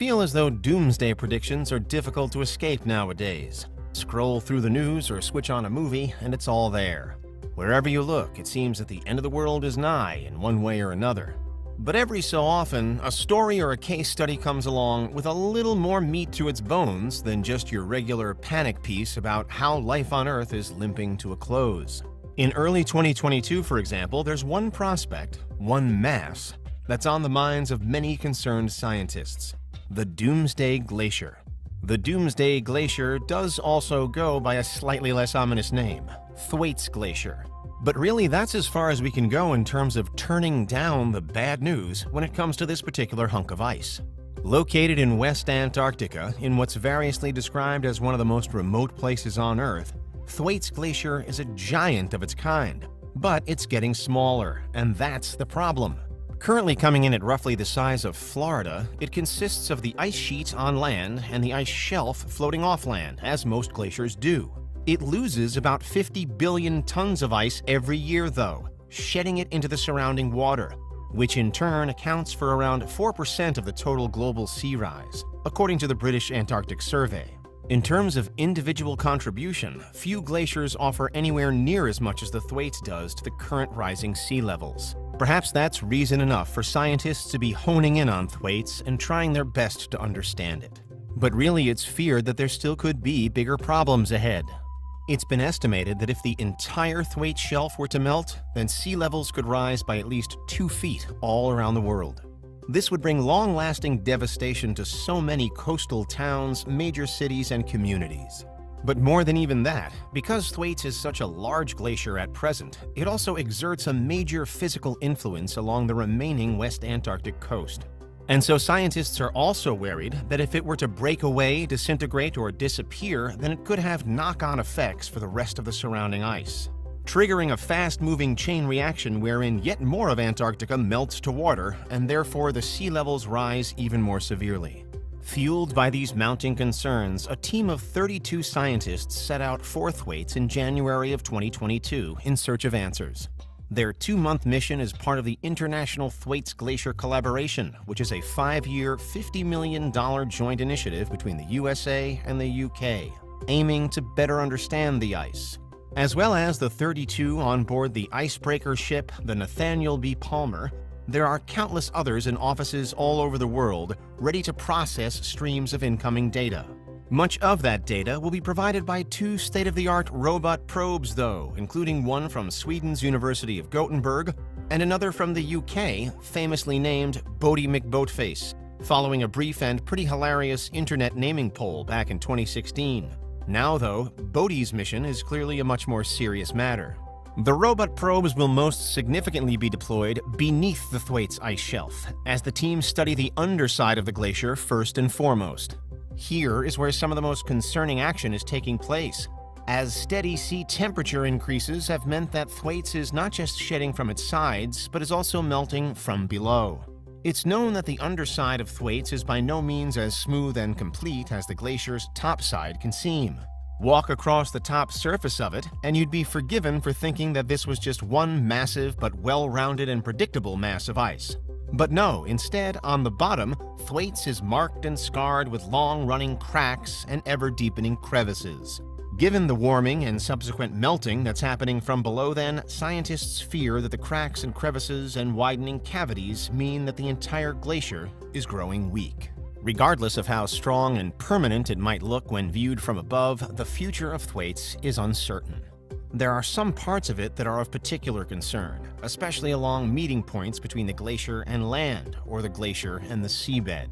Feel as though doomsday predictions are difficult to escape nowadays. Scroll through the news or switch on a movie and it's all there. Wherever you look, it seems that the end of the world is nigh in one way or another. But every so often, a story or a case study comes along with a little more meat to its bones than just your regular panic piece about how life on Earth is limping to a close. In early 2022, for example, there's one prospect, one mass, that's on the minds of many concerned scientists: the Doomsday Glacier. The Doomsday Glacier does also go by a slightly less ominous name, Thwaites Glacier. But really, that's as far as we can go in terms of turning down the bad news when it comes to this particular hunk of ice. Located in West Antarctica, in what's variously described as one of the most remote places on Earth, Thwaites Glacier is a giant of its kind. But it's getting smaller, and that's the problem. Currently coming in at roughly the size of Florida, it consists of the ice sheet on land and the ice shelf floating off land, as most glaciers do. It loses about 50 billion tons of ice every year, though, shedding it into the surrounding water, which in turn accounts for around 4% of the total global sea rise, according to the British Antarctic Survey. In terms of individual contribution, few glaciers offer anywhere near as much as the Thwaites does to the current rising sea levels. Perhaps that's reason enough for scientists to be honing in on Thwaites and trying their best to understand it. But really, it's feared that there still could be bigger problems ahead. It's been estimated that if the entire Thwaites shelf were to melt, then sea levels could rise by at least 2 feet all around the world. This would bring long-lasting devastation to so many coastal towns, major cities, and communities. But more than even that, because Thwaites is such a large glacier at present, it also exerts a major physical influence along the remaining West Antarctic coast. And so scientists are also worried that if it were to break away, disintegrate, or disappear, then it could have knock-on effects for the rest of the surrounding ice, triggering a fast-moving chain reaction wherein yet more of Antarctica melts to water, and therefore the sea levels rise even more severely. Fueled by these mounting concerns, a team of 32 scientists set out for Thwaites in January of 2022 in search of answers. Their 2-month mission is part of the International Thwaites Glacier Collaboration, which is a 5-year, $50 million joint initiative between the USA and the UK, aiming to better understand the ice. As well as the 32 on board the icebreaker ship, the Nathaniel B. Palmer, there are countless others in offices all over the world ready to process streams of incoming data. Much of that data will be provided by 2 state-of-the-art robot probes, though, including one from Sweden's University of Gothenburg and another from the UK, famously named Bodie McBoatface, following a brief and pretty hilarious internet naming poll back in 2016. Now, though, Bodie's mission is clearly a much more serious matter. The robot probes will most significantly be deployed beneath the Thwaites ice shelf, as the team study the underside of the glacier first and foremost. Here is where some of the most concerning action is taking place, as steady sea temperature increases have meant that Thwaites is not just shedding from its sides, but is also melting from below. It's known that the underside of Thwaites is by no means as smooth and complete as the glacier's topside can seem. Walk across the top surface of it, and you'd be forgiven for thinking that this was just one massive but well-rounded and predictable mass of ice. But no, instead, on the bottom, Thwaites is marked and scarred with long-running cracks and ever-deepening crevices. Given the warming and subsequent melting that's happening from below then, scientists fear that the cracks and crevices and widening cavities mean that the entire glacier is growing weak. Regardless of how strong and permanent it might look when viewed from above, the future of Thwaites is uncertain. There are some parts of it that are of particular concern, especially along meeting points between the glacier and land, or the glacier and the seabed.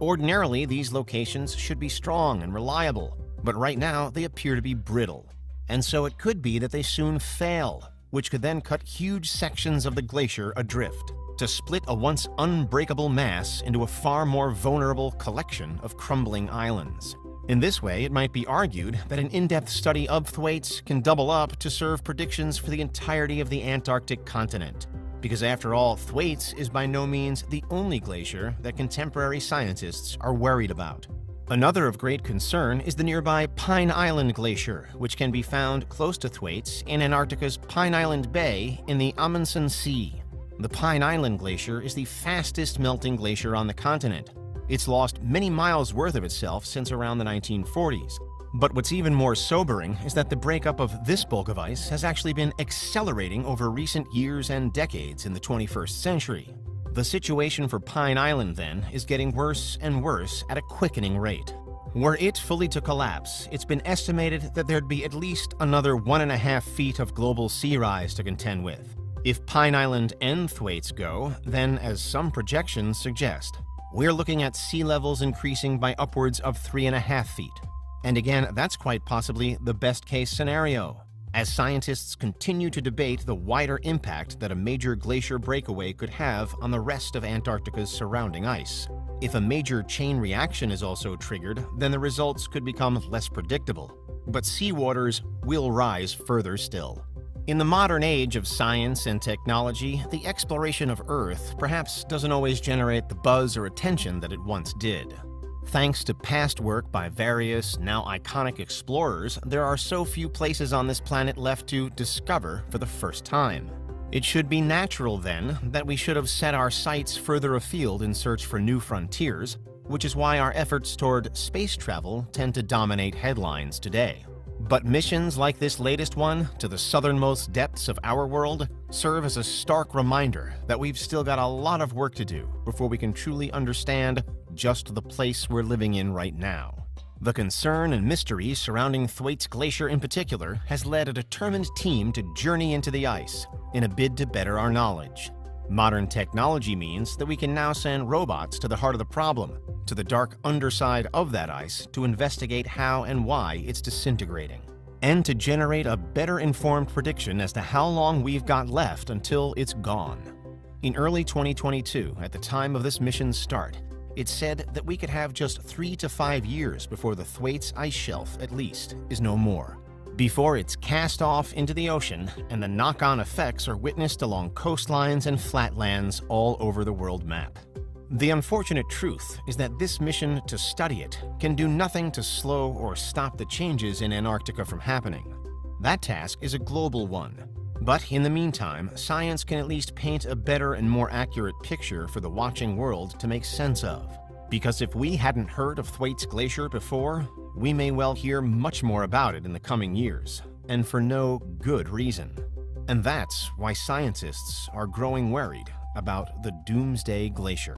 Ordinarily, these locations should be strong and reliable, but right now they appear to be brittle. And so it could be that they soon fail, which could then cut huge sections of the glacier adrift, to split a once unbreakable mass into a far more vulnerable collection of crumbling islands. In this way, it might be argued that an in-depth study of Thwaites can double up to serve predictions for the entirety of the Antarctic continent, because after all, Thwaites is by no means the only glacier that contemporary scientists are worried about. Another of great concern is the nearby Pine Island Glacier, which can be found close to Thwaites in Antarctica's Pine Island Bay in the Amundsen Sea. The Pine Island Glacier is the fastest melting glacier on the continent, It's lost many miles worth of itself since around the 1940s. But what's even more sobering is that the breakup of this bulk of ice has actually been accelerating over recent years and decades in the 21st century. The situation for Pine Island, then, is getting worse and worse at a quickening rate. Were it fully to collapse, it's been estimated that there'd be at least another 1.5 feet of global sea rise to contend with. If Pine Island and Thwaites go, then, as some projections suggest, we're looking at sea levels increasing by upwards of 3.5 feet. And again, that's quite possibly the best-case scenario, as scientists continue to debate the wider impact that a major glacier breakaway could have on the rest of Antarctica's surrounding ice. If a major chain reaction is also triggered, then the results could become less predictable. But seawaters will rise further still. In the modern age of science and technology, the exploration of Earth perhaps doesn't always generate the buzz or attention that it once did. Thanks to past work by various, now iconic explorers, there are so few places on this planet left to discover for the first time. It should be natural, then, that we should have set our sights further afield in search for new frontiers, which is why our efforts toward space travel tend to dominate headlines today. But missions like this latest one, to the southernmost depths of our world, serve as a stark reminder that we've still got a lot of work to do before we can truly understand just the place we're living in right now. The concern and mystery surrounding Thwaites Glacier in particular has led a determined team to journey into the ice in a bid to better our knowledge. Modern technology means that we can now send robots to the heart of the problem, to the dark underside of that ice, to investigate how and why it's disintegrating, and to generate a better informed prediction as to how long we've got left until it's gone. In early 2022, at the time of this mission's start, it said that we could have just 3 to 5 years before the Thwaites ice shelf, at least, is no more, before it's cast off into the ocean and the knock-on effects are witnessed along coastlines and flatlands all over the world map. The unfortunate truth is that this mission to study it can do nothing to slow or stop the changes in Antarctica from happening. That task is a global one. But in the meantime, science can at least paint a better and more accurate picture for the watching world to make sense of. Because if we hadn't heard of Thwaites Glacier before, we may well hear much more about it in the coming years, and for no good reason. And that's why scientists are growing worried about the Doomsday Glacier.